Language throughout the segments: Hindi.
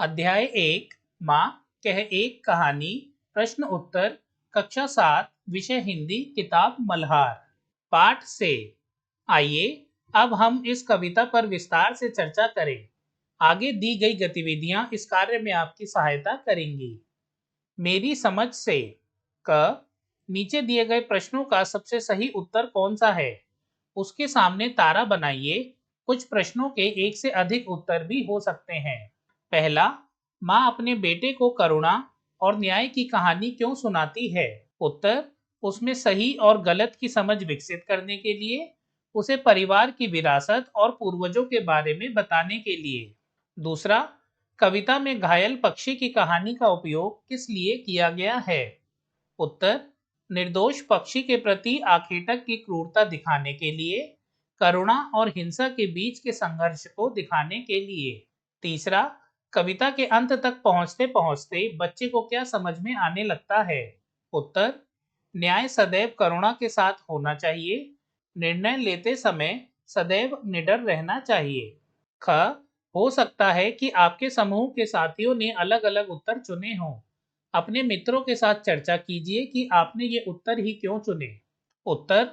अध्याय 1 माँ कह एक कहानी प्रश्न उत्तर कक्षा 7 विषय हिंदी किताब मल्हार पाठ से। आइए अब हम इस कविता पर विस्तार से चर्चा करें। आगे दी गई गतिविधियां इस कार्य में आपकी सहायता करेंगी। मेरी समझ से क नीचे दिए गए प्रश्नों का सबसे सही उत्तर कौन सा है? उसके सामने तारा बनाइए। कुछ प्रश्नों के एक से अधिक उत्तर भी हो सकते हैं। पहला, माँ अपने बेटे को करुणा और न्याय की कहानी क्यों सुनाती है? उत्तर, उसमें सही और गलत की समझ विकसित करने के लिए, उसे परिवार की विरासत और पूर्वजों के बारे में बताने के लिए। दूसरा, कविता में घायल पक्षी की कहानी का उपयोग किस लिए किया गया है? उत्तर, निर्दोष पक्षी के प्रति आखेटक की क्रूरता दिखाने के लिए, करुणा और हिंसा के बीच के संघर्ष को दिखाने के लिए। तीसरा, कविता के अंत तक पहुंचते पहुंचते बच्चे को क्या समझ में आने लगता है? उत्तर, न्याय सदैव करुणा के साथ होना चाहिए। निर्णय लेते समय सदैव निडर रहना चाहिए। ख, हो सकता है कि आपके समूह के साथियों ने अलग अलग उत्तर चुने हों। अपने मित्रों के साथ चर्चा कीजिए कि आपने ये उत्तर ही क्यों चुने। उत्तर,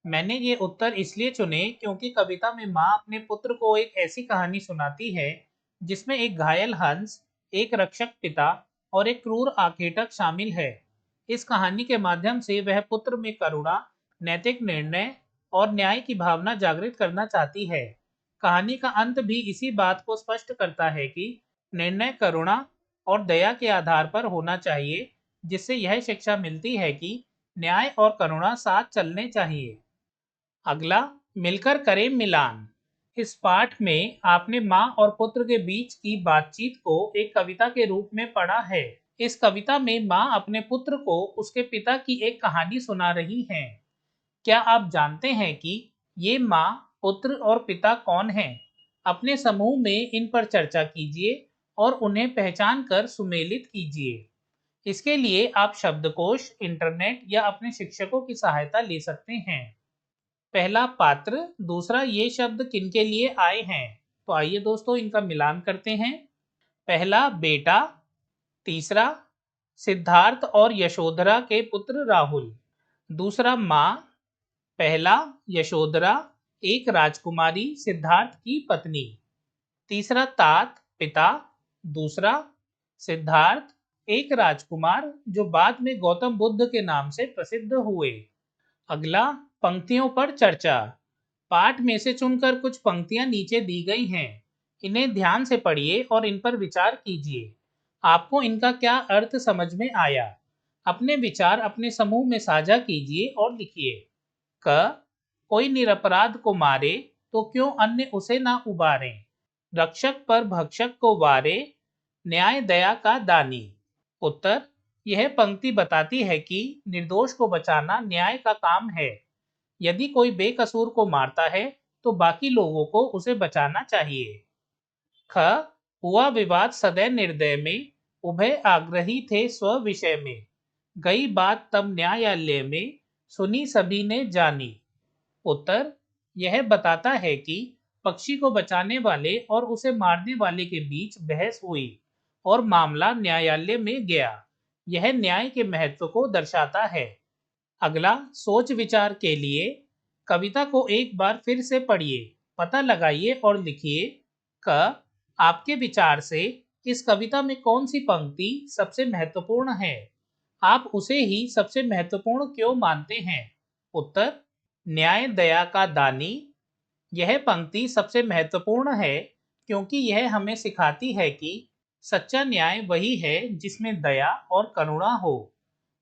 मैंने ये उत्तर इसलिए चुने क्योंकि कविता में माँ अपने पुत्र को एक ऐसी कहानी सुनाती है जिसमें एक घायल हंस, एक रक्षक पिता और एक क्रूर आखेटक शामिल है। इस कहानी के माध्यम से वह पुत्र में करुणा, नैतिक निर्णय और न्याय की भावना जागृत करना चाहती है। कहानी का अंत भी इसी बात को स्पष्ट करता है कि निर्णय करुणा और दया के आधार पर होना चाहिए, जिससे यह शिक्षा मिलती है कि न्याय और करुणा साथ चलने चाहिए। अगला, मिलकर करें मिलान। इस पाठ में आपने माँ और पुत्र के बीच की बातचीत को एक कविता के रूप में पढ़ा है। इस कविता में माँ अपने पुत्र को उसके पिता की एक कहानी सुना रही हैं। क्या आप जानते हैं कि ये माँ, पुत्र और पिता कौन हैं? अपने समूह में इन पर चर्चा कीजिए और उन्हें पहचान कर सुमेलित कीजिए। इसके लिए आप शब्दकोश, इंटरनेट या अपने शिक्षकों की सहायता ले सकते हैं। पहला पात्र, दूसरा ये शब्द किनके लिए आए हैं? तो आइए दोस्तों इनका मिलान करते हैं। पहला बेटा, तीसरा सिद्धार्थ और यशोधरा के पुत्र राहुल। दूसरा माँ, पहला यशोधरा एक राजकुमारी सिद्धार्थ की पत्नी। तीसरा तात पिता, दूसरा सिद्धार्थ एक राजकुमार जो बाद में गौतम बुद्ध के नाम से प्रसिद्ध हुए। अगला, पंक्तियों पर चर्चा। पाठ में से चुनकर कुछ पंक्तियां नीचे दी गई हैं। इन्हें ध्यान से पढ़िए और इन पर विचार कीजिए। आपको इनका क्या अर्थ समझ में आया? अपने विचार अपने समूह में साझा कीजिए और लिखिए। क, कोई निरपराध को मारे तो क्यों अन्य उसे ना उबारे? रक्षक पर भक्षक को वारे, न्याय दया का दानी। उत्तर, यह पंक्ति बताती है कि निर्दोष को बचाना न्याय का काम है। यदि कोई बेकसूर को मारता है तो बाकी लोगों को उसे बचाना चाहिए। ख, हुआ विवाद सदैव निर्दय में, उभय आग्रही थे स्व विषय में, गई बात तब न्यायालय में, सुनी सभी ने जानी। उत्तर, यह बताता है कि पक्षी को बचाने वाले और उसे मारने वाले के बीच बहस हुई और मामला न्यायालय में गया। यह न्याय के महत्व को दर्शाता है। अगला, सोच विचार के लिए कविता को एक बार फिर से पढ़िए, पता लगाइए और लिखिए। क, आपके विचार से इस कविता में कौन सी पंक्ति सबसे महत्वपूर्ण है? आप उसे ही सबसे महत्वपूर्ण क्यों मानते हैं? उत्तर, न्याय दया का दानी। यह पंक्ति सबसे महत्वपूर्ण है क्योंकि यह हमें सिखाती है कि सच्चा न्याय वही है जिसमें दया और करुणा हो।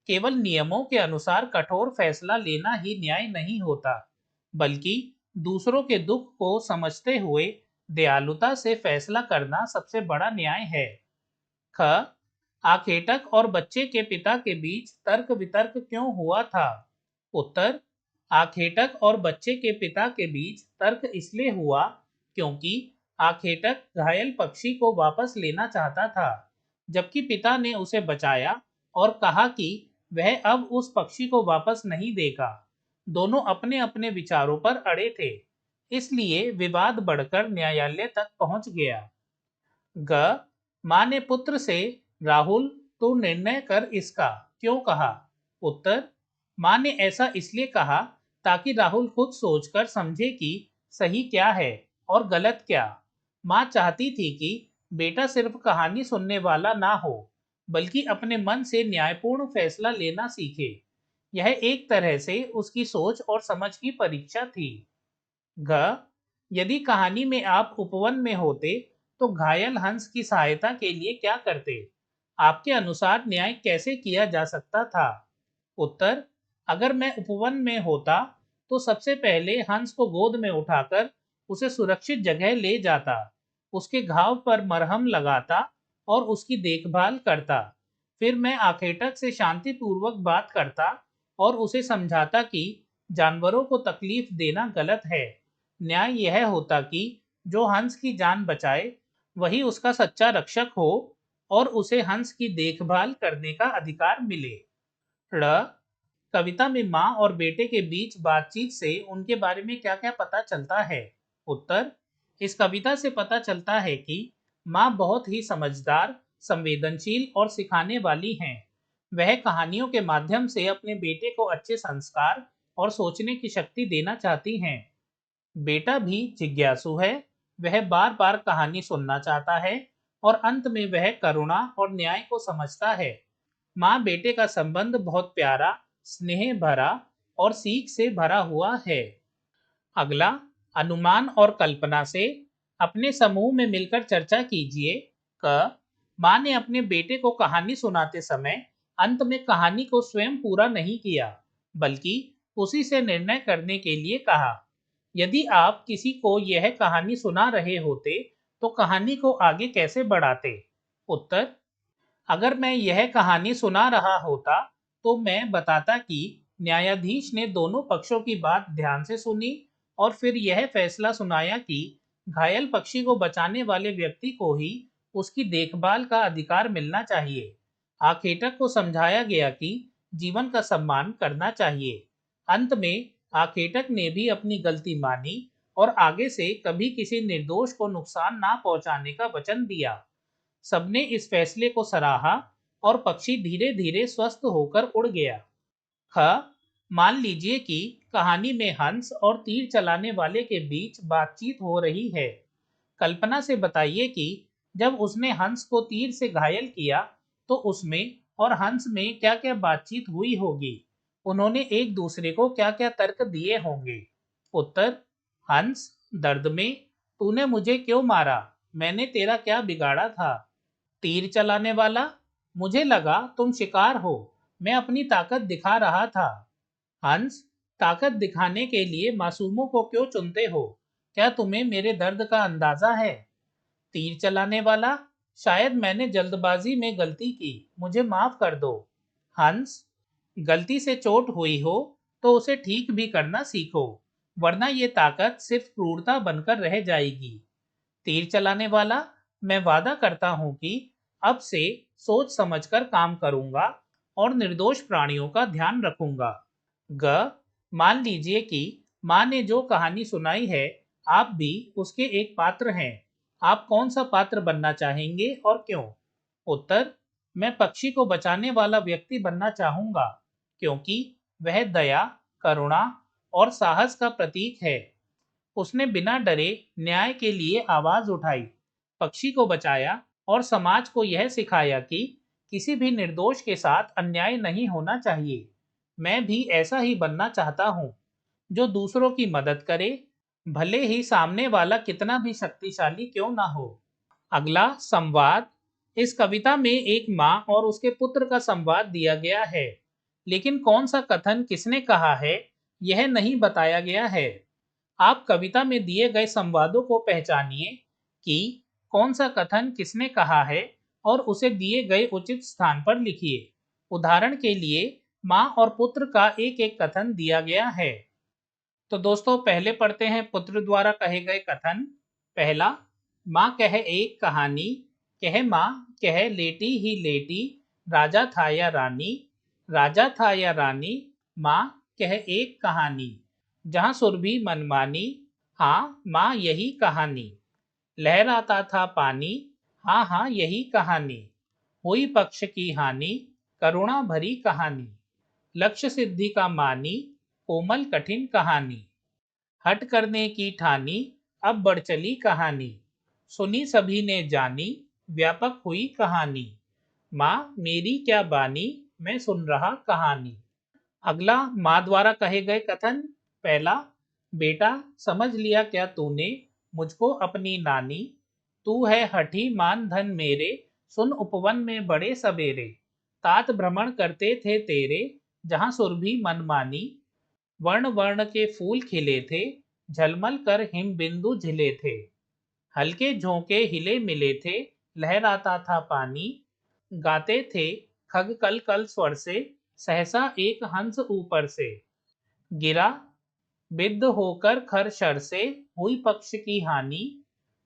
केवल नियमों के अनुसार कठोर फैसला लेना ही न्याय नहीं होता, बल्कि दूसरों के दुख को समझते हुए दयालुता से फैसला करना सबसे बड़ा न्याय है। ख, आखेटक और बच्चे के पिता के बीच तर्क वितर्क क्यों हुआ था? उत्तर, आखेटक और बच्चे के पिता के बीच तर्क इसलिए हुआ क्योंकि आखेटक घायल पक्षी को वापस लेना चाहता था, जबकि पिता ने उसे बचाया और कहा कि वह अब उस पक्षी को वापस नहीं देगा। दोनों अपने अपने विचारों पर अड़े थे, इसलिए विवाद बढ़कर न्यायालय तक पहुंच गया। ग, माँ ने पुत्र से, राहुल तू निर्णय कर इसका, क्यों कहा? उत्तर, माँ ने ऐसा इसलिए कहा ताकि राहुल खुद सोचकर समझे कि सही क्या है और गलत क्या। माँ चाहती थी कि बेटा सिर्फ कहानी सुनने वाला ना हो, बल्कि अपने मन से न्यायपूर्ण फैसला लेना सीखे। यह एक तरह से उसकी सोच और समझ की परीक्षा थी। घ यदि कहानी में आप उपवन में होते तो घायल हंस की सहायता के लिए क्या करते? आपके अनुसार न्याय कैसे किया जा सकता था? उत्तर, अगर मैं उपवन में होता तो सबसे पहले हंस को गोद में उठाकर उसे सुरक्षित जगह ले जाता, उसके घाव पर मरहम लगाता और उसकी देखभाल करता। फिर मैं आखेटक से शांतिपूर्वक बात करता और उसे समझाता कि जानवरों को तकलीफ देना गलत है। न्याय यह होता कि जो हंस की जान बचाए वही उसका सच्चा रक्षक हो और उसे हंस की देखभाल करने का अधिकार मिले। ड़ कविता में माँ और बेटे के बीच बातचीत से उनके बारे में क्या क्या पता चलता है? उत्तर, इस कविता से पता चलता है कि माँ बहुत ही समझदार, संवेदनशील और सिखाने वाली हैं। वह कहानियों के माध्यम से अपने बेटे को अच्छे संस्कार और सोचने की शक्ति देना चाहती हैं। बेटा भी जिज्ञासु है, वह बार बार कहानी सुनना चाहता है और अंत में वह करुणा और न्याय को समझता है। माँ बेटे का संबंध बहुत प्यारा, स्नेह भरा और सीख से भरा हुआ है। अगला, अनुमान और कल्पना से अपने समूह में मिलकर चर्चा कीजिए। क माँ ने अपने बेटे को कहानी सुनाते समय अंत में कहानी को स्वयं पूरा नहीं किया, बल्कि उसी से निर्णय करने के लिए कहा। यदि आप किसी को यह कहानी सुना रहे होते तो कहानी को आगे कैसे बढ़ाते? उत्तर, अगर मैं यह कहानी सुना रहा होता तो मैं बताता कि न्यायाधीश ने दोनों पक्षों की बात ध्यान से सुनी और फिर यह फैसला सुनाया कि घायल पक्षी को बचाने वाले व्यक्ति को ही उसकी देखभाल का अधिकार मिलना चाहिए। आखेटक को समझाया गया कि जीवन का सम्मान करना चाहिए। अंत में आखेटक ने भी अपनी गलती मानी और आगे से कभी किसी निर्दोष को नुकसान ना पहुंचाने का वचन दिया। सबने इस फैसले को सराहा और पक्षी धीरे धीरे स्वस्थ होकर उड़ गया। ख मान लीजिए कि कहानी में हंस और तीर चलाने वाले के बीच बातचीत हो रही है। कल्पना से बताइए कि जब उसने हंस को तीर से घायल किया तो उसमें और हंस में क्या क्या बातचीत हुई होगी। उन्होंने एक दूसरे को क्या क्या तर्क दिए होंगे। उत्तर, हंस, दर्द में, तूने मुझे क्यों मारा, मैंने तेरा क्या बिगाड़ा था? तीर चलाने वाला, मुझे लगा तुम शिकार हो, मैं अपनी ताकत दिखा रहा था। हंस, ताकत दिखाने के लिए मासूमों को क्यों चुनते हो, क्या तुम्हें मेरे दर्द का अंदाजा है? तीर चलाने वाला, शायद मैंने जल्दबाजी में गलती की, मुझे माफ कर दो। हंस, गलती से चोट हुई हो तो उसे ठीक भी करना सीखो, वरना ये ताकत सिर्फ क्रूरता बनकर रह जाएगी। तीर चलाने वाला, मैं वादा करता हूं कि अब से सोच समझकर काम करूंगा और निर्दोष प्राणियों का ध्यान रखूंगा। ग मान लीजिए कि माँ ने जो कहानी सुनाई है आप भी उसके एक पात्र हैं। आप कौन सा पात्र बनना चाहेंगे और क्यों? उत्तर, मैं पक्षी को बचाने वाला व्यक्ति बनना चाहूंगा, क्योंकि वह दया, करुणा और साहस का प्रतीक है। उसने बिना डरे न्याय के लिए आवाज उठाई, पक्षी को बचाया और समाज को यह सिखाया कि किसी भी निर्दोष के साथ अन्याय नहीं होना चाहिए। मैं भी ऐसा ही बनना चाहता हूँ, जो दूसरों की मदद करे, भले ही सामने वाला कितना भी शक्तिशाली क्यों ना हो। अगला, संवाद। इस कविता में एक माँ और उसके पुत्र का संवाद दिया गया है, लेकिन कौन सा कथन किसने कहा है यह नहीं बताया गया है। आप कविता में दिए गए संवादों को पहचानिए कि कौन सा कथन किसने कहा है और उसे दिए गए उचित स्थान पर लिखिए। उदाहरण के लिए, माँ और पुत्र का एक एक कथन दिया गया है। तो दोस्तों, पहले पढ़ते हैं पुत्र द्वारा कहे गए कथन। पहला, माँ कह एक कहानी, कह माँ कह लेटी ही लेटी, राजा था या रानी, राजा था या रानी, माँ कह एक कहानी, जहाँ सुरभि मनमानी, हाँ माँ यही कहानी। लहराता था पानी, हाँ हाँ यही कहानी, हुई पक्ष की हानि, करुणा भरी कहानी, लक्ष्य सिद्धि का मानी, कोमल कठिन कहानी, हट करने की ठानी, अब बढ़ चली कहानी, सुनी सभी ने जानी, व्यापक हुई कहानी, माँ मेरी क्या बानी, मैं सुन रहा कहानी। अगला माँ द्वारा कहे गए कथन। पहला, बेटा समझ लिया क्या तूने, मुझको अपनी नानी, तू है हठी मान धन मेरे, सुन उपवन में बड़े सबेरे, तात भ्रमण करते थे तेरे, जहां सुरभि मनमानी, वर्ण वर्ण के फूल खिले थे, झलमल कर हिम बिंदु झिले थे, हल्के झोंके हिले मिले थे, लहराता था पानी, गाते थे खग कल कल स्वर से, सहसा एक हंस ऊपर से, गिरा बिद्ध होकर खर शर से, हुई पक्ष की हानि,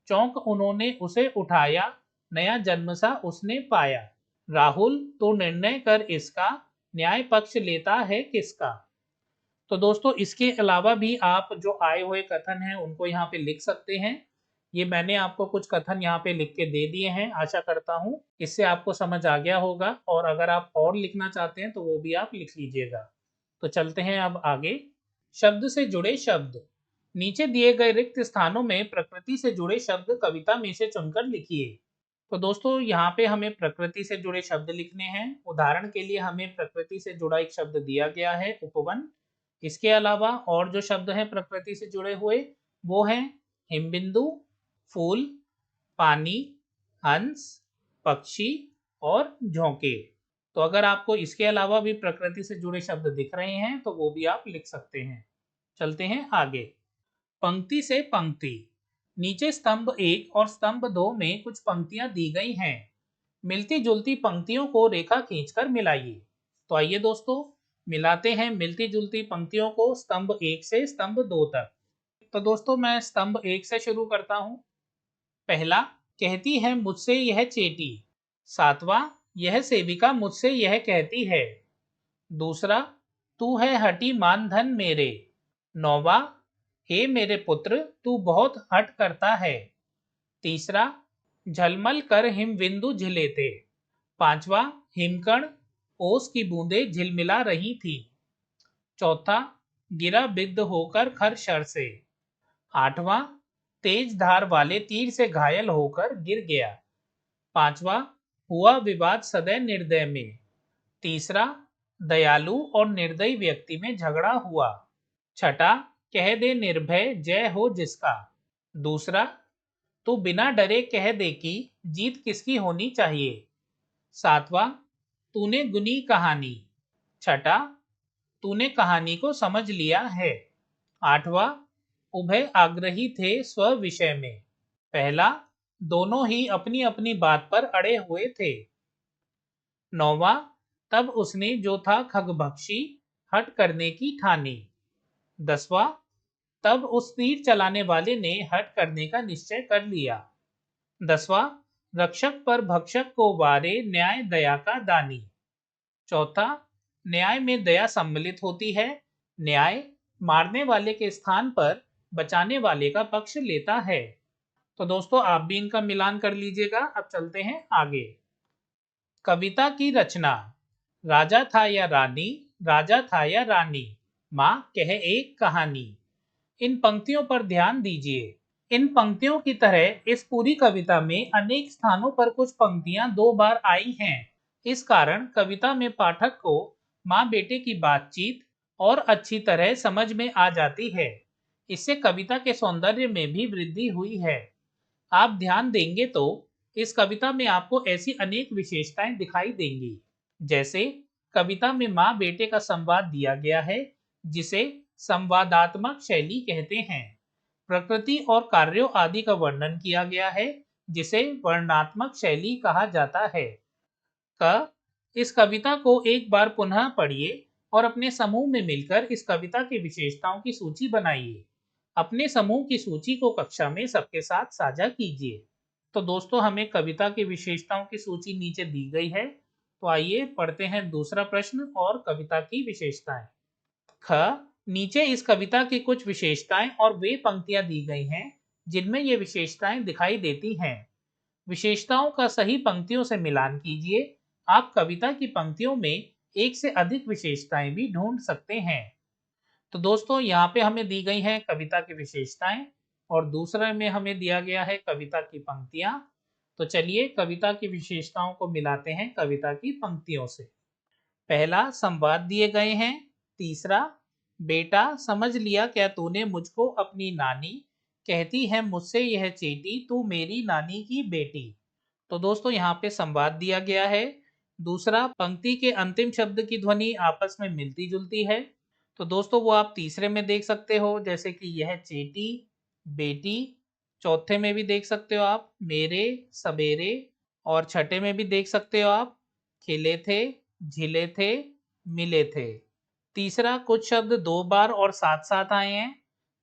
चौंक उन्होंने उसे उठाया, नया जन्म सा उसने पाया, राहुल तू निर्णय कर इसका, न्याय पक्ष लेता है किसका। तो दोस्तों इसके अलावा भी आप जो आए हुए कथन हैं उनको यहाँ पे लिख सकते हैं। ये मैंने आपको कुछ कथन यहाँ पे लिख के दे दिए हैं, आशा करता हूँ इससे आपको समझ आ गया होगा, और अगर आप और लिखना चाहते हैं तो वो भी आप लिख लीजिएगा। तो चलते हैं अब आगे। शब्द से जुड़े शब्द। नीचे दिए गए रिक्त स्थानों में प्रकृति से जुड़े शब्द कविता में से चुनकर लिखिए। तो दोस्तों यहाँ पे हमें प्रकृति से जुड़े शब्द लिखने हैं। उदाहरण के लिए हमें प्रकृति से जुड़ा एक शब्द दिया गया है, उपवन। इसके अलावा और जो शब्द हैं प्रकृति से जुड़े हुए वो हैं हिमबिंदु, फूल, पानी, हंस, पक्षी और झोंके। तो अगर आपको इसके अलावा भी प्रकृति से जुड़े शब्द दिख रहे हैं तो वो भी आप लिख सकते हैं। चलते हैं आगे। पंक्ति से पंक्ति। नीचे स्तंभ 1 और स्तंभ 2 में कुछ पंक्तियां दी गई हैं। मिलती जुलती पंक्तियों को रेखा खींचकर मिलाइए। तो आइए दोस्तों मिलाते हैं मिलती जुलती पंक्तियों को स्तंभ 1 से स्तंभ 2 तक। तो दोस्तों मैं स्तंभ 1 से शुरू करता हूं। पहला, कहती है मुझसे यह चेटी। सातवां, यह सेविका मुझसे यह कहती है। दूसरा, तू है हठी मानधन मेरे। नौवां, हे मेरे पुत्र तू बहुत हट करता है। तीसरा, झलमल कर हिमबिंदु झिले थे। पांचवा, हिमकण ओस की बूंदें झिलमिला रही थी। चौथा, गिरा बिद्ध होकर खर शर से। आठवां, तेज धार वाले तीर से घायल होकर गिर गया। पांचवा, हुआ विवाद सदै निर्दय में। तीसरा, दयालु और निर्दयी व्यक्ति में झगड़ा हुआ। छठा, कह दे निर्भय जय हो जिसका। दूसरा, तू बिना डरे कह दे कि जीत किसकी होनी चाहिए। सातवां, तूने गुनी कहानी। छठा, तूने कहानी को समझ लिया है। आठवां, उभय आग्रही थे स्व विषय में। पहला, दोनों ही अपनी अपनी बात पर अड़े हुए थे। नौवां, तब उसने जो था खगभक्षी हट करने की ठानी। 10वां, तब उस तीर चलाने वाले ने हट करने का निश्चय कर लिया। 10वां, रक्षक पर भक्षक को वारे न्याय दया का दानी। चौथा, न्याय में दया सम्मिलित होती है। न्याय मारने वाले के स्थान पर बचाने वाले का पक्ष लेता है। तो दोस्तों आप भी इनका मिलान कर लीजिएगा। अब चलते हैं आगे। कविता की रचना। राजा था या रानी, राजा था या रानी, माँ कहे एक कहानी। इन पंक्तियों पर ध्यान दीजिए। इन पंक्तियों की तरह इस पूरी कविता में अनेक स्थानों पर कुछ पंक्तियां 2 बार आई हैं। इस कारण कविता में पाठक को माँ बेटे की बातचीत और अच्छी तरह समझ में आ जाती है। इससे कविता के सौंदर्य में भी वृद्धि हुई है। आप ध्यान देंगे तो इस कविता में आपको ऐसी अनेक विशेषताएं दिखाई देंगी। जैसे कविता में माँ बेटे का संवाद दिया गया है जिसे संवादात्मक शैली कहते हैं। प्रकृति और कार्यों आदि का वर्णन किया गया है जिसे वर्णनात्मक शैली कहा जाता है। इस कविता को एक बार पुनः पढ़िए और अपने समूह में मिलकर इस कविता की विशेषताओं की सूची बनाइए। अपने समूह की सूची को कक्षा में सबके साथ साझा कीजिए। तो दोस्तों हमें कविता की विशेषताओं की सूची नीचे दी गई है। तो आइए पढ़ते हैं दूसरा प्रश्न और कविता की विशेषताएं। नीचे इस कविता की कुछ विशेषताएं और वे पंक्तियां दी गई हैं जिनमें ये विशेषताएं दिखाई देती हैं। विशेषताओं का सही पंक्तियों से मिलान कीजिए। आप कविता की पंक्तियों में एक से अधिक विशेषताएं भी ढूंढ सकते हैं। तो दोस्तों यहाँ पे हमें दी गई हैं कविता की विशेषताएं और दूसरे में हमें दिया गया है कविता की पंक्तियां। तो चलिए कविता की विशेषताओं को मिलाते हैं कविता की पंक्तियों से। पहला, संवाद दिए गए हैं। तीसरा, बेटा समझ लिया क्या तूने मुझको अपनी नानी, कहती है मुझसे यह चेटी तू मेरी नानी की बेटी। तो दोस्तों यहाँ पे संवाद दिया गया है। दूसरा, पंक्ति के अंतिम शब्द की ध्वनि आपस में मिलती जुलती है। तो दोस्तों वो आप तीसरे में देख सकते हो, जैसे कि यह चेटी, बेटी। चौथे में भी देख सकते हो आप मेरे, सवेरे। और छठे में भी देख सकते हो आप खिले थे, झिले थे, मिले थे। तीसरा, कुछ शब्द दो बार और साथ साथ आए हैं।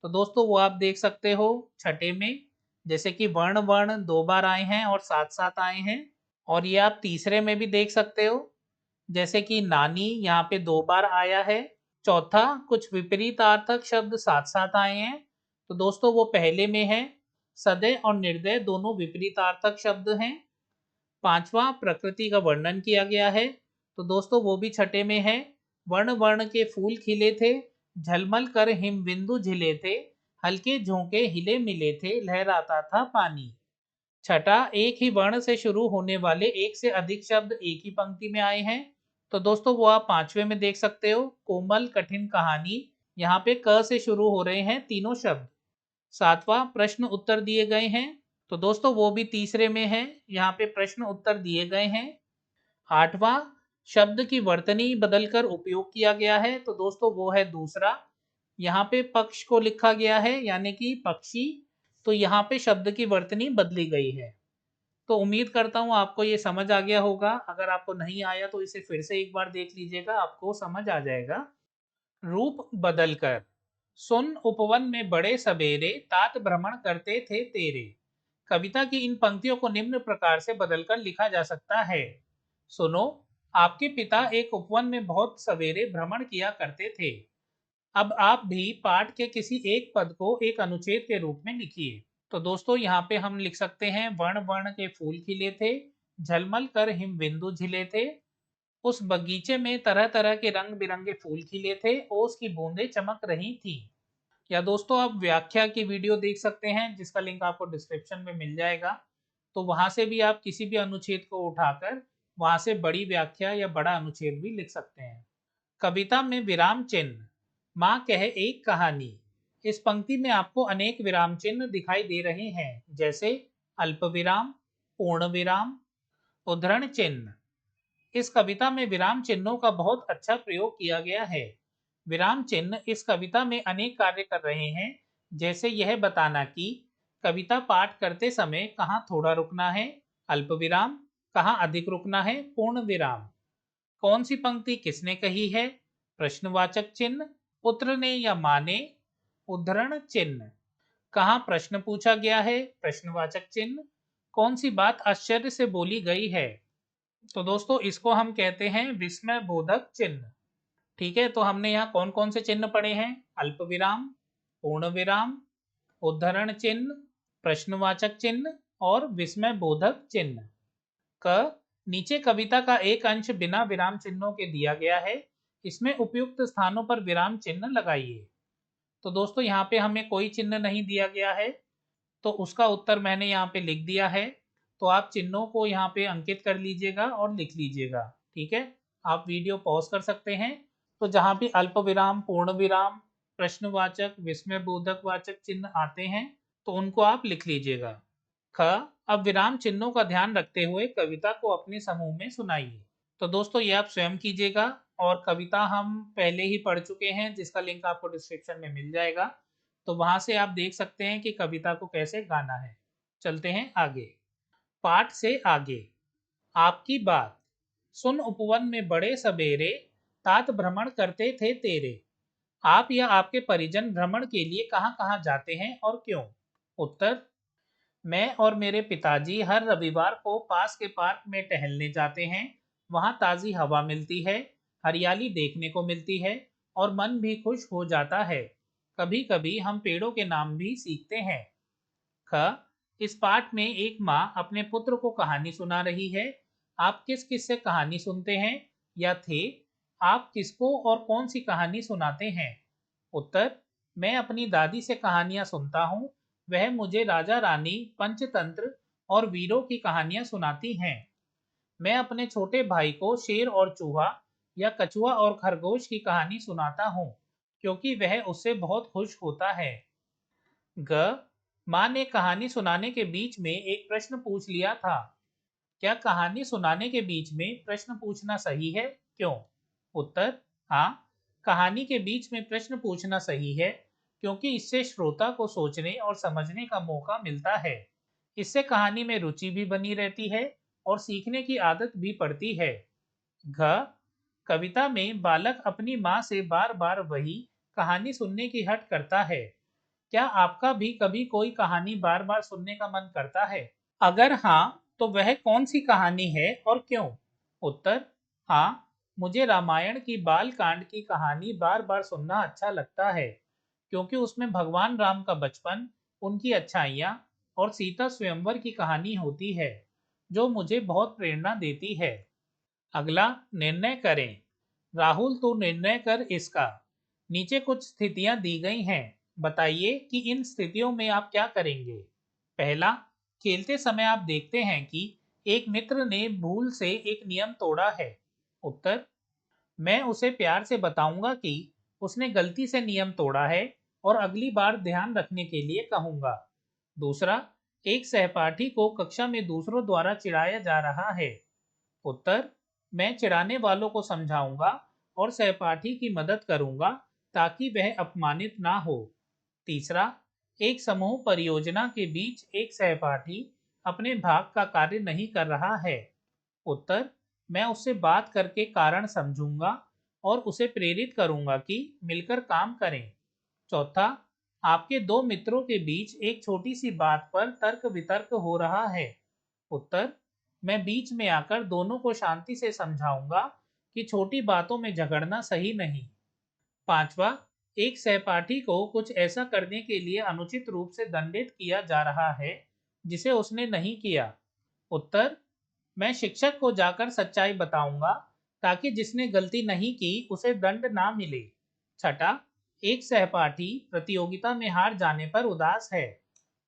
तो दोस्तों वो आप देख सकते हो छठे में, जैसे कि वर्ण वर्ण दो बार आए हैं और साथ साथ आए हैं। और ये आप तीसरे में भी देख सकते हो, जैसे कि नानी यहाँ पे दो बार आया है। चौथा, कुछ विपरीतार्थक शब्द साथ साथ आए हैं। तो दोस्तों वो पहले में है, सदय और निर्दय दोनों विपरीतार्थक शब्द हैं। पांचवा, प्रकृति का वर्णन किया गया है। तो दोस्तों वो भी छठे में है, वर्ण वर्ण के फूल खिले थे, झलमल कर हिम बिंदु झिले थे, हल्के झोंके हिले मिले थे, लहराता था पानी। छठा, एक ही वर्ण से शुरू होने वाले एक से अधिक शब्द एक ही पंक्ति में आए हैं। तो दोस्तों वो आप पांचवे में देख सकते हो, कोमल कठिन कहानी। यहाँ पे क से शुरू हो रहे हैं तीनों शब्द। सातवां, प्रश्न उत्तर दिए गए हैं। तो दोस्तों वो भी तीसरे में है, यहाँ पे प्रश्न उत्तर दिए गए हैं। आठवां, शब्द की वर्तनी बदलकर उपयोग किया गया है। तो दोस्तों वो है दूसरा, यहाँ पे पक्ष को लिखा गया है यानी कि पक्षी। तो यहाँ पे शब्द की वर्तनी बदली गई है। तो उम्मीद करता हूँ आपको ये समझ आ गया होगा। अगर आपको नहीं आया तो इसे फिर से एक बार देख लीजिएगा, आपको समझ आ जाएगा। रूप बदलकर, सुन उपवन में बड़े सबेरे, तात भ्रमण करते थे तेरे। कविता की इन पंक्तियों को निम्न प्रकार से बदलकर लिखा जा सकता है। सुनो, आपके पिता एक उपवन में बहुत सवेरे भ्रमण किया करते थे। अब आप भी पाठ के किसी एक पद को एक अनुच्छेद के रूप में लिखिए। तो दोस्तों यहाँ पे हम लिख सकते हैं, वर्ण वर्ण के फूल खिले थे, झलमल कर हिम बिंदु झिले थे, उस बगीचे में तरह तरह के रंग बिरंगे फूल खिले थे, ओस की बूंदें चमक रही थी। या दोस्तों आप व्याख्या की वीडियो देख सकते हैं, जिसका लिंक आपको डिस्क्रिप्शन में मिल जाएगा। तो वहां से भी आप किसी भी अनुच्छेद को उठाकर वहां से बड़ी व्याख्या या बड़ा अनुच्छेद भी लिख सकते हैं। कविता में विराम चिन्ह, माँ कहे एक कहानी। इस पंक्ति में आपको अनेक विराम चिन्ह दिखाई दे रहे हैं, जैसे अल्प विराम, पूर्ण विराम, उद्धरण चिन्ह। इस कविता में विराम चिन्हों का बहुत अच्छा प्रयोग किया गया है। विराम चिन्ह इस कविता में अनेक कार्य कर रहे हैं, जैसे यह बताना कि कविता पाठ करते समय कहाँ थोड़ा रुकना है, अल्प विराम, कहाँ अधिक रुकना है, पूर्ण विराम, कौन सी पंक्ति किसने कही है, प्रश्नवाचक चिन्ह, पुत्र ने या माँ ने, उद्धरण चिन्ह, कहाँ प्रश्न पूछा गया है, प्रश्नवाचक चिन्ह, कौन सी बात आश्चर्य से बोली गई है। तो दोस्तों इसको हम कहते हैं विस्मय बोधक चिन्ह। ठीक है, तो हमने यहाँ कौन कौन से चिन्ह पढ़े हैं, अल्प विराम, पूर्ण विराम, उद्धरण चिन्ह, प्रश्नवाचक चिन्ह और विस्मय बोधक चिन्ह। क, नीचे कविता का एक अंश बिना विराम चिन्हों के दिया गया है, इसमें उपयुक्त स्थानों पर विराम चिन्ह लगाइए। तो दोस्तों यहाँ पे हमें कोई चिन्ह नहीं दिया गया है, तो उसका उत्तर मैंने यहाँ पे लिख दिया है। तो आप चिन्हों को यहाँ पे अंकित कर लीजिएगा और लिख लीजिएगा। ठीक है, आप वीडियो पॉज कर सकते हैं। तो जहाँ भी अल्प विराम, पूर्ण विराम, प्रश्नवाचक, विस्मय बोधक वाचक चिन्ह आते हैं तो उनको आप लिख लीजिएगा। ख, अब विराम चिन्हों का ध्यान रखते हुए कविता को अपने समूह में सुनाइए। तो दोस्तों ये आप स्वयं कीजिएगा, और कविता हम पहले ही पढ़ चुके हैं, जिसका लिंक आपको डिस्क्रिप्शन में मिल जाएगा। तो वहां से आप देख सकते हैं कि कविता को कैसे गाना है। चलते हैं आगे। पाठ से आगे, आपकी बात, सुन उपवन में बड़े सबेरे, तात भ्रमण करते थे तेरे। आप या आपके परिजन भ्रमण के लिए कहाँ कहाँ जाते हैं और क्यों। उत्तर, मैं और मेरे पिताजी हर रविवार को पास के पार्क में टहलने जाते हैं। वहाँ ताज़ी हवा मिलती है, हरियाली देखने को मिलती है और मन भी खुश हो जाता है। कभी कभी हम पेड़ों के नाम भी सीखते हैं। ख, इस पाठ में एक माँ अपने पुत्र को कहानी सुना रही है। आप किस किस से कहानी सुनते हैं या थे? आप किसको और कौन सी कहानी सुनाते हैं? उत्तर: मैं अपनी दादी से कहानियां सुनता हूँ। वह मुझे राजा रानी, पंचतंत्र और वीरों की कहानियां सुनाती हैं। मैं अपने छोटे भाई को शेर और चूहा या कछुआ और खरगोश की कहानी सुनाता हूँ, क्योंकि वह उससे बहुत खुश होता है। ग माँ ने कहानी सुनाने के बीच में एक प्रश्न पूछ लिया था। क्या कहानी सुनाने के बीच में प्रश्न पूछना सही है? क्यों? उत्तर: हाँ, कहानी के बीच में प्रश्न पूछना सही है, क्योंकि इससे श्रोता को सोचने और समझने का मौका मिलता है। इससे कहानी में रुचि भी बनी रहती है और सीखने की आदत भी पड़ती है। घ कविता में बालक अपनी माँ से बार बार वही कहानी सुनने की हट करता है। क्या आपका भी कभी कोई कहानी बार बार सुनने का मन करता है? अगर हाँ, तो वह कौन सी कहानी है और क्यों? उत्तर: हाँ, मुझे रामायण की बाल कांड की कहानी बार बार सुनना अच्छा लगता है, क्योंकि उसमें भगवान राम का बचपन, उनकी अच्छाइयाँ और सीता स्वयंवर की कहानी होती है, जो मुझे बहुत प्रेरणा देती है। अगला, निर्णय करें। राहुल, तू निर्णय कर इसका। नीचे कुछ स्थितियां दी गई हैं। बताइए कि इन स्थितियों में आप क्या करेंगे। पहला, खेलते समय आप देखते हैं कि एक मित्र ने भूल से एक नियम तोड़ा है। उत्तर: मैं उसे प्यार से बताऊंगा कि उसने गलती से नियम तोड़ा है और अगली बार ध्यान रखने के लिए कहूंगा। दूसरा, एक सहपाठी को कक्षा में दूसरों द्वारा चिढ़ाया जा रहा है। उत्तर: मैं चिढ़ाने वालों को समझाऊंगा और सहपाठी की मदद करूंगा ताकि वह अपमानित ना हो। तीसरा, एक समूह परियोजना के बीच एक सहपाठी अपने भाग का कार्य नहीं कर रहा है। उत्तर: मैं उससे बात करके कारण समझूंगा और उसे प्रेरित करूंगा कि मिलकर काम करें। चौथा, आपके दो मित्रों के बीच एक छोटी सी बात पर तर्क वितर्क हो रहा है। उत्तर: मैं बीच में आकर दोनों को शांति से समझाऊंगा कि छोटी बातों में झगड़ना सही नहीं। पांचवा, एक सहपाठी को कुछ ऐसा करने के लिए अनुचित रूप से दंडित किया जा रहा है जिसे उसने नहीं किया। उत्तर: मैं शिक्षक को जाकर सच्चाई बताऊंगा ताकि जिसने गलती नहीं की उसे दंड ना मिले। छठा, एक सहपाठी प्रतियोगिता में हार जाने पर उदास है।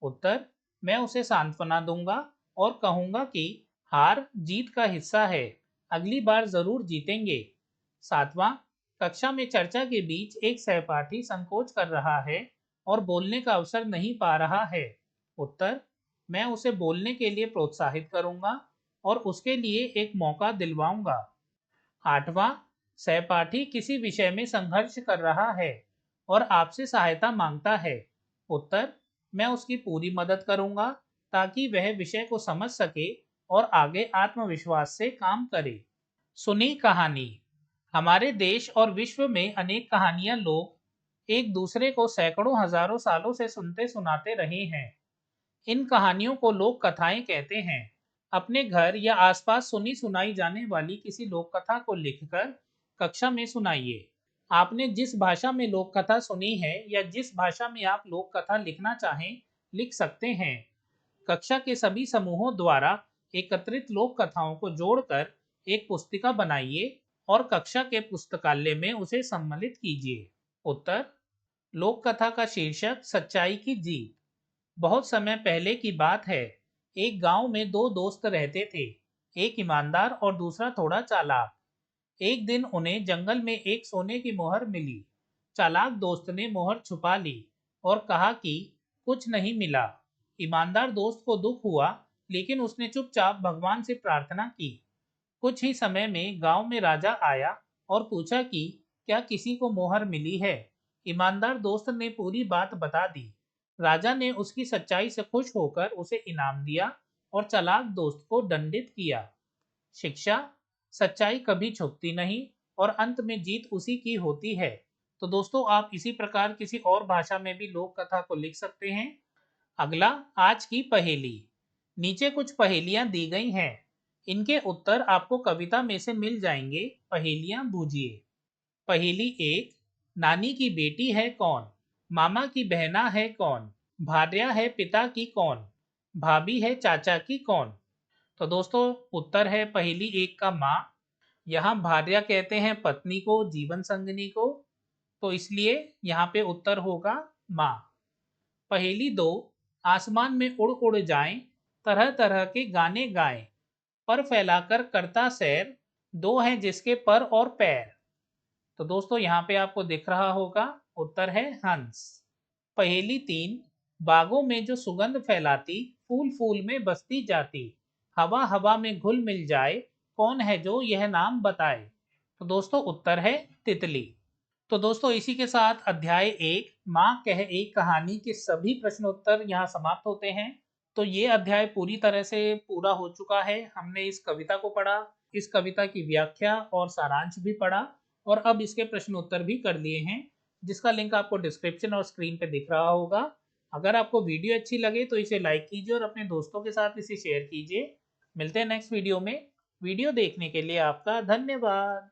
उत्तर: मैं उसे सांत्वना दूंगा और कहूंगा कि हार जीत का हिस्सा है, अगली बार जरूर जीतेंगे। सातवां, कक्षा में चर्चा के बीच एक सहपाठी संकोच कर रहा है और बोलने का अवसर नहीं पा रहा है। उत्तर: मैं उसे बोलने के लिए प्रोत्साहित करूंगा और उसके लिए एक मौका दिलवाऊंगा। आठवां, सहपाठी किसी विषय में संघर्ष कर रहा है और आपसे सहायता मांगता है। उत्तर: मैं उसकी पूरी मदद करूंगा ताकि वह विषय को समझ सके और आगे आत्मविश्वास से काम करे। सुनी कहानी। हमारे देश और विश्व में अनेक कहानियां लोग एक दूसरे को सैकड़ों हजारों सालों से सुनते सुनाते रहे हैं। इन कहानियों को लोक कथाएं कहते हैं। अपने घर या आसपास सुनी सुनाई जाने वाली किसी लोक कथा को लिखकर कक्षा में सुनाइए। आपने जिस भाषा में लोक कथा सुनी है या जिस भाषा में आप लोक कथा लिखना चाहें, लिख सकते हैं। कक्षा के सभी समूहों द्वारा एकत्रित लोक कथाओं को जोड़कर एक पुस्तिका बनाइए और कक्षा के पुस्तकालय में उसे सम्मिलित कीजिए। उत्तर: लोक कथा का शीर्षक सच्चाई की जीत। बहुत समय पहले की बात है। एक गांव में दो दोस्त रहते थे, एक ईमानदार और दूसरा थोड़ा चालाक। एक दिन उन्हें जंगल में एक सोने की मोहर मिली। चालाक दोस्त ने मोहर छुपा ली और कहा कि कुछ नहीं मिला। ईमानदार दोस्त को दुख हुआ, लेकिन उसने चुपचाप भगवान से प्रार्थना की। कुछ ही समय में गांव में राजा आया और पूछा कि क्या किसी को मोहर मिली है। ईमानदार दोस्त ने पूरी बात बता दी। राजा ने उसकी सच्चाई से खुश होकर उसे इनाम दिया और चालाक दोस्त को दंडित किया। शिक्षा: सच्चाई कभी छुपती नहीं और अंत में जीत उसी की होती है। तो दोस्तों, आप इसी प्रकार किसी और भाषा में भी लोक कथा को लिख सकते हैं। अगला, आज की पहेली। नीचे कुछ पहेलियां दी गई हैं। इनके उत्तर आपको कविता में से मिल जाएंगे। पहेलियां बूझिए। पहेली एक, नानी की बेटी है कौन, मामा की बहना है कौन, भार्या है पिता की कौन। भाभी है चाचा की कौन? तो दोस्तों उत्तर है पहेली 1 का माँ। यहाँ भार्या कहते हैं पत्नी को, जीवन संगिनी को, तो इसलिए यहाँ पे उत्तर होगा माँ। पहेली 2, आसमान में उड़ उड़ जाएं, तरह तरह के गाने गाएं, पर फैलाकर करता सैर, दो हैं जिसके पर और पैर। तो दोस्तों यहाँ पे आपको दिख रहा होगा, उत्तर है हंस। पहेली 3, बागों में जो सुगंध फैलाती, फूल फूल में बसती जाती, हवा हवा में घुल मिल जाए, कौन है जो यह नाम बताए? तो दोस्तों उत्तर है तितली। तो दोस्तों इसी के साथ अध्याय 1 माँ कह एक कहानी के सभी प्रश्नोत्तर यहाँ समाप्त होते हैं। तो ये अध्याय पूरी तरह से पूरा हो चुका है। हमने इस कविता को पढ़ा, इस कविता की व्याख्या और सारांश भी पढ़ा, और अब इसके प्रश्नोत्तर भी कर लिए हैं, जिसका लिंक आपको डिस्क्रिप्शन और स्क्रीन पे दिख रहा होगा। अगर आपको वीडियो अच्छी लगे तो इसे लाइक कीजिए और अपने दोस्तों के साथ इसे शेयर कीजिए। मिलते हैं नेक्स्ट वीडियो में। वीडियो देखने के लिए आपका धन्यवाद।